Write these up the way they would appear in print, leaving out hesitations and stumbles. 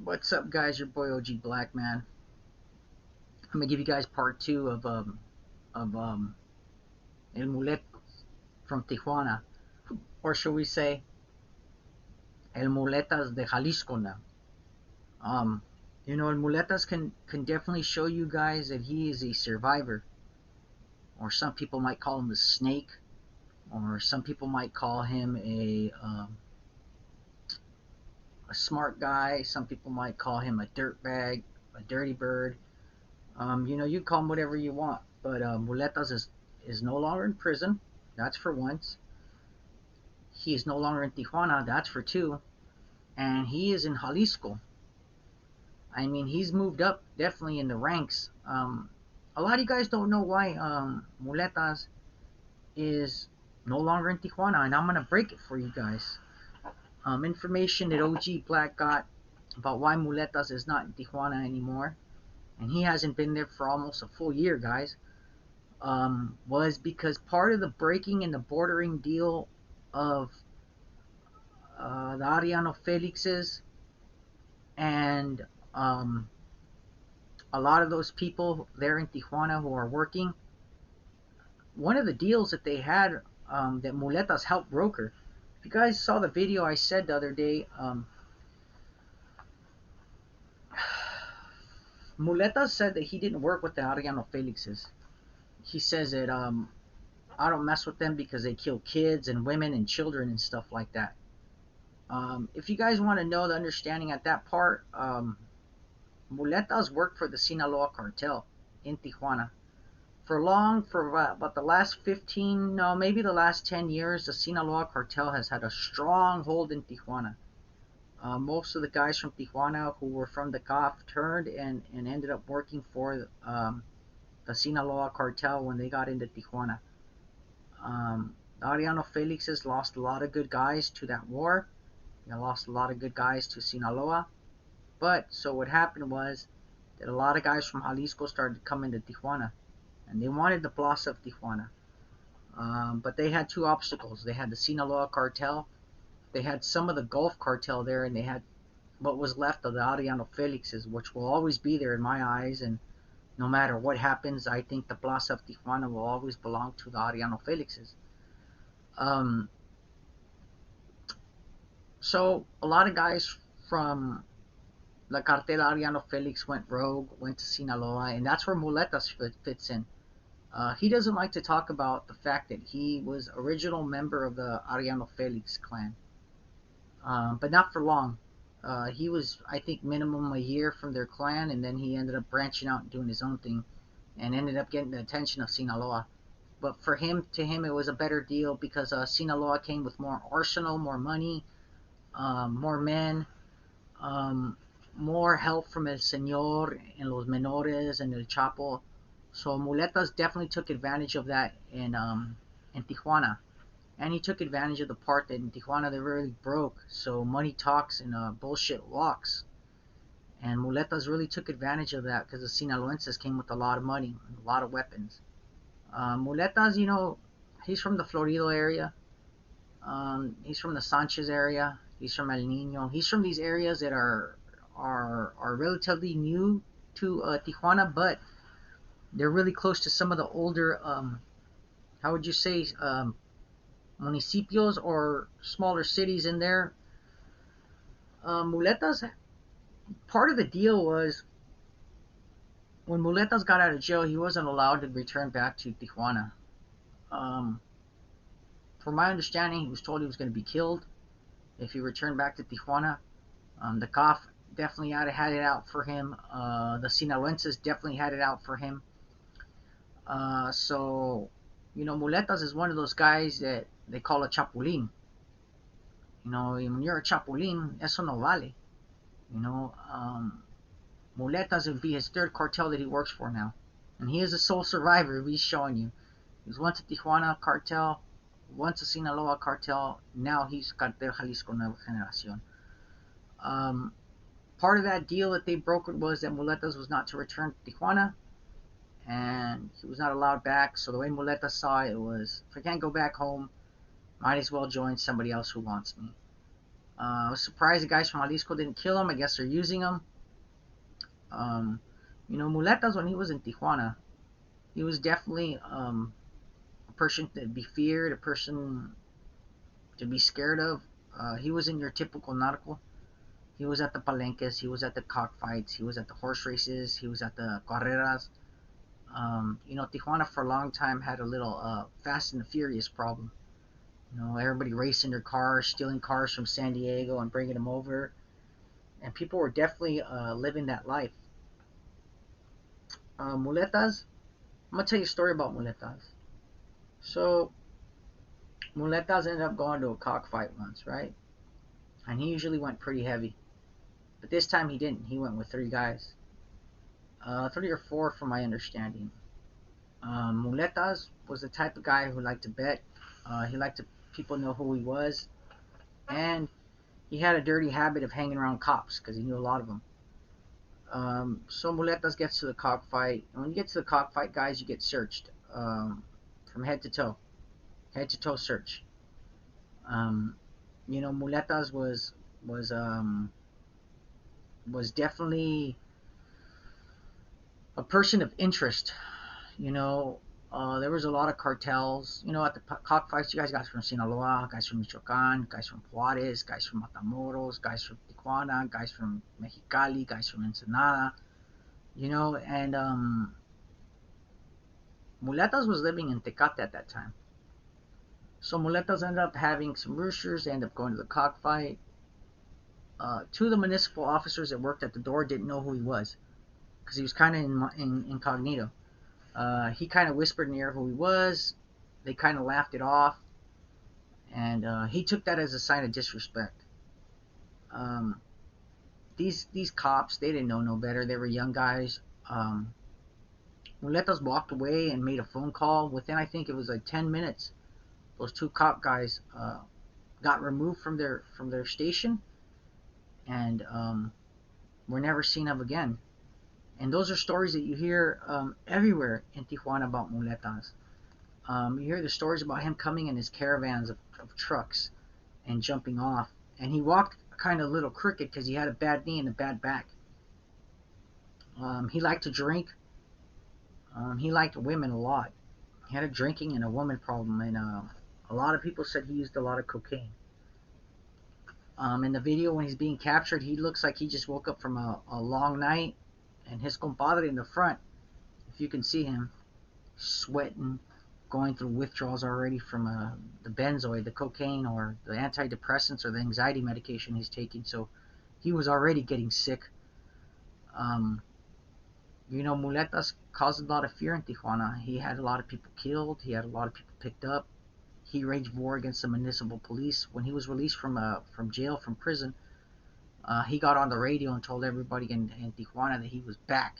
What's up, guys? Your boy OG Black Man. I'm gonna give you guys part two of El Muletas from Tijuana, or should we say El Muletas de Jalisco now. Um, El Muletas can definitely show you guys that he is a survivor, or some people might call him a snake, or some people might call him a smart guy. Some people might call him a dirtbag, a dirty bird. You call him whatever you want, but Muletas is no longer in prison. That's for once. He is no longer in Tijuana. That's for two. And he is in Jalisco. I mean, he's moved up definitely in the ranks. A lot of you guys don't know why Muletas is no longer in Tijuana, and I'm gonna break it for you guys. Information that OG Black got about why Muletas is not in Tijuana anymore, and he hasn't been there for almost a full year, guys. Was because part of the breaking and the bordering deal of the Arellano-Félixes and a lot of those people there in Tijuana who are working, one of the deals that they had that Muletas helped broker. If you guys saw the video I said the other day, Muleta said that he didn't work with the Arellano-Félixes. He says that I don't mess with them because they kill kids and women and children and stuff like that. If you guys want to know the understanding at that part, Muletas worked for the Sinaloa Cartel in Tijuana. For about the last 15, no, maybe the last 10 years, the Sinaloa Cartel has had a strong hold in Tijuana. Most of the guys from Tijuana who were from the COF turned and ended up working for the Sinaloa Cartel when they got into Tijuana. Arellano-Félixes lost a lot of good guys to that war. They lost a lot of good guys to Sinaloa. But so what happened was that a lot of guys from Jalisco started coming to Tijuana, and they wanted the plaza of Tijuana. But they had two obstacles. They had the Sinaloa Cartel. They had some of the Gulf Cartel there, and they had what was left of the Arellano-Félixes, which will always be there in my eyes. And no matter what happens, I think the plaza of Tijuana will always belong to the Arellano-Félixes. So a lot of guys from the Cartel Arellano-Félix went rogue, went to Sinaloa, and that's where Muletas fits in. He doesn't like to talk about the fact that he was original member of the Arellano-Félix clan, but not for long. He was, I think, minimum a year from their clan, and then he ended up branching out and doing his own thing, and ended up getting the attention of Sinaloa. But to him, it was a better deal because Sinaloa came with more arsenal, more money, more men, more help from El Señor and Los Menores and El Chapo. So Muletas definitely took advantage of that in Tijuana. And he took advantage of the part that in Tijuana they really broke. So money talks and bullshit walks. And Muletas really took advantage of that because the Sinaloenses came with a lot of money and a lot of weapons. Muletas, he's from the Florido area. He's from the Sanchez area. He's from El Nino. He's from these areas that are relatively new to Tijuana, but they're really close to some of the older, how would you say, municipios or smaller cities in there. Muletas, part of the deal was when Muletas got out of jail, he wasn't allowed to return back to Tijuana. From my understanding, he was told he was going to be killed if he returned back to Tijuana. The COF definitely had it out for him. The Sinaloenses definitely had it out for him. So, Muletas is one of those guys that they call a chapulín. When you're a chapulín, eso no vale. Muletas would be his third cartel that he works for now. And he is a sole survivor, he's showing you. He was once a Tijuana cartel, once a Sinaloa cartel, now he's Cartel Jalisco Nueva Generación. Part of that deal that they brokered was that Muletas was not to return to Tijuana, and he was not allowed back. So the way Muleta saw it was, if I can't go back home, might as well join somebody else who wants me. I was surprised the guys from Jalisco didn't kill him. I guess they're using him. Um, Muletas, when he was in Tijuana, he was definitely a person to be feared, a person to be scared of. He was in your typical nautical. He was at the palenques, he was at the cockfights, he was at the horse races, he was at the carreras. Tijuana for a long time had a little Fast and the Furious problem. Everybody racing their cars, stealing cars from San Diego and bringing them over, and people were definitely living that life. Muletas, I'm gonna tell you a story about Muletas. So Muletas ended up going to a cockfight once, right? And he usually went pretty heavy, but this time he didn't. He went with three guys, three or four from my understanding. Muletas was the type of guy who liked to bet. He liked to people know who he was, and he had a dirty habit of hanging around cops because he knew a lot of them. So Muletas gets to the cockfight, and when you get to the cockfight, guys, you get searched from head to toe search. Um, Muletas was um, was definitely a person of interest. You know, there was a lot of cartels. At the cockfights, you guys from Sinaloa, guys from Michoacan, guys from Juarez, guys from Matamoros, guys from Tijuana, guys from Mexicali, guys from Ensenada. And Muletas was living in Tecate at that time. So Muletas ended up having some roosters. They ended up going to the cockfight. Two of the municipal officers that worked at the door didn't know who he was because he was kind of in incognito. He kind of whispered in the air who he was. They kind of laughed it off, and he took that as a sign of disrespect. Um, these cops, they didn't know no better. They were young guys. Muletas walked away and made a phone call. Within, I think it was like 10 minutes, those two cop guys got removed from their station and were never seen of again. And those are stories that you hear everywhere in Tijuana about Muletas. You hear the stories about him coming in his caravans of trucks and jumping off. And he walked kind of a little crooked because he had a bad knee and a bad back. He liked to drink. He liked women a lot. He had a drinking and a woman problem, and a lot of people said he used a lot of cocaine. In the video when he's being captured, he looks like he just woke up from a long night, and his compadre in the front, if you can see him, sweating, going through withdrawals already from the benzoid, the cocaine, or the antidepressants, or the anxiety medication he's taking. So he was already getting sick. Um, Muletas caused a lot of fear in Tijuana. He had a lot of people killed. He had a lot of people picked up. He waged war against the municipal police. When he was released from jail, from prison, he got on the radio and told everybody in Tijuana that he was back.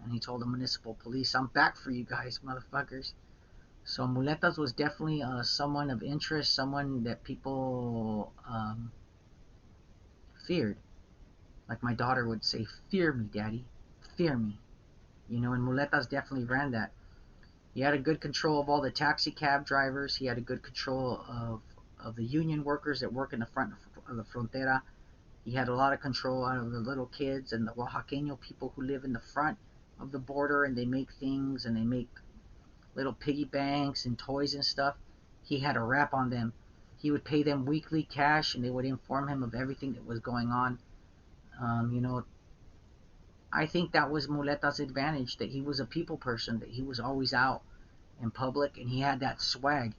And he told the municipal police, "I'm back for you guys, motherfuckers." So Muletas was definitely someone of interest, someone that people feared. Like my daughter would say, "Fear me, daddy, fear me." And Muletas definitely ran that. He had a good control of all the taxi cab drivers. He had a good control of the union workers that work in the front of the frontera. He had a lot of control out of the little kids and the Oaxaqueño people who live in the front of the border, and they make things and they make little piggy banks and toys and stuff. He had a rap on them. He would pay them weekly cash, and they would inform him of everything that was going on. I think that was Muleta's advantage, that he was a people person, that he was always out in public, and he had that swag,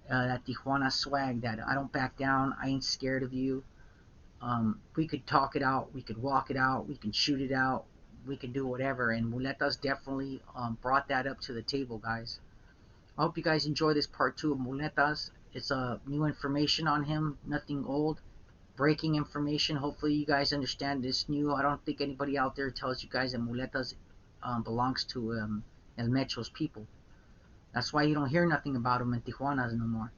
that Tijuana swag, that I don't back down, I ain't scared of you. We could talk it out, we could walk it out, we can shoot it out, we can do whatever, and Muletas definitely brought that up to the table, guys. I hope you guys enjoy this part 2 of Muletas. It's new information on him, nothing old, breaking information. Hopefully you guys understand this new. I don't think anybody out there tells you guys that Muletas belongs to El Mecho's people. That's why you don't hear nothing about him in Tijuana no more.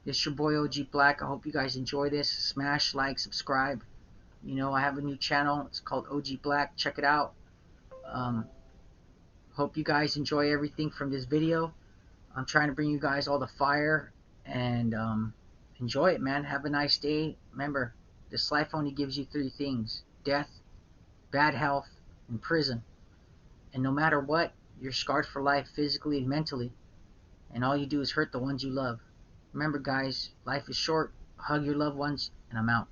This is your boy OG Black. I hope you guys enjoy this. Smash, like, subscribe. I have a new channel. It's called OG Black. Check it out. Hope you guys enjoy everything from this video. I'm trying to bring you guys all the fire and Enjoy it, man. Have a nice day. Remember, this life only gives you three things: death, bad health, and prison. And no matter what, you're scarred for life physically and mentally, and all you do is hurt the ones you love. Remember, guys, life is short. Hug your loved ones, and I'm out.